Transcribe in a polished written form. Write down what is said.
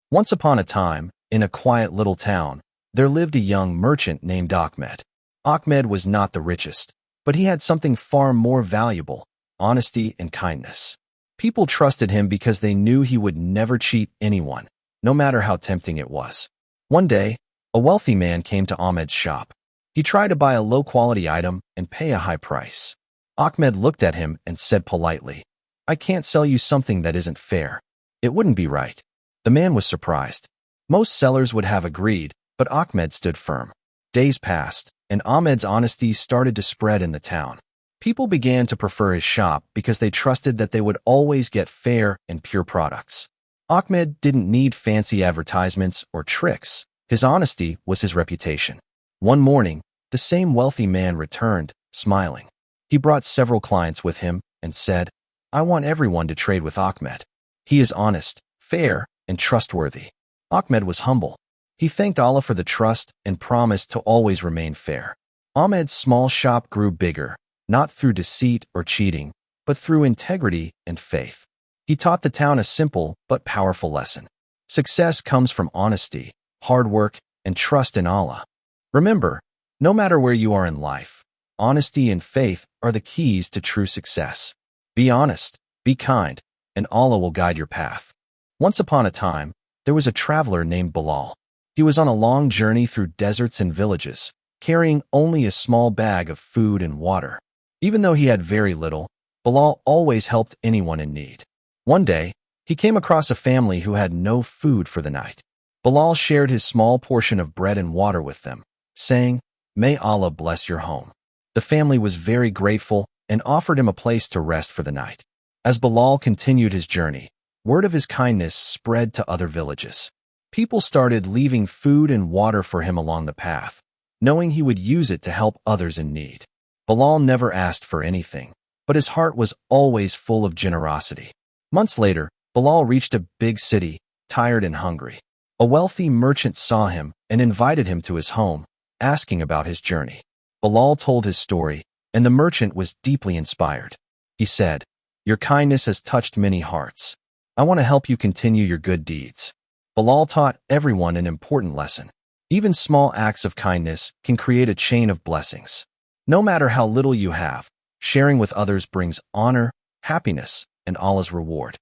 Once upon a time, in a quiet little town, there lived a young merchant named Ahmed. Ahmed was not the richest, but he had something far more valuable: honesty and kindness. People trusted him because they knew he would never cheat anyone, no matter how tempting it was. One day, a wealthy man came to Ahmed's shop. He tried to buy a low-quality item and pay a high price. Ahmed looked at him and said politely, "I can't sell you something that isn't fair. It wouldn't be right." The man was surprised. Most sellers would have agreed, but Ahmed stood firm. Days passed, and Ahmed's honesty started to spread in the town. People began to prefer his shop because they trusted that they would always get fair and pure products. Ahmed didn't need fancy advertisements or tricks. His honesty was his reputation. One morning, the same wealthy man returned, smiling. He brought several clients with him and said, "I want everyone to trade with Ahmed. He is honest, fair, and trustworthy." Ahmed was humble. He thanked Allah for the trust and promised to always remain fair. Ahmed's small shop grew bigger, not through deceit or cheating, but through integrity and faith. He taught the town a simple but powerful lesson. Success comes from honesty, hard work, and trust in Allah. Remember, no matter where you are in life, honesty and faith are the keys to true success. Be honest, be kind, and Allah will guide your path. Once upon a time, there was a traveler named Bilal. He was on a long journey through deserts and villages, carrying only a small bag of food and water. Even though he had very little, Bilal always helped anyone in need. One day, he came across a family who had no food for the night. Bilal shared his small portion of bread and water with them, saying, "May Allah bless your home." The family was very grateful and offered him a place to rest for the night. As Bilal continued his journey, word of his kindness spread to other villages. People started leaving food and water for him along the path, knowing he would use it to help others in need. Bilal never asked for anything, but his heart was always full of generosity. Months later, Bilal reached a big city, tired and hungry. A wealthy merchant saw him and invited him to his home, asking about his journey. Bilal told his story, and the merchant was deeply inspired. He said, "Your kindness has touched many hearts. I want to help you continue your good deeds." Bilal taught everyone an important lesson. Even small acts of kindness can create a chain of blessings. No matter how little you have, sharing with others brings honor, happiness, and Allah's reward.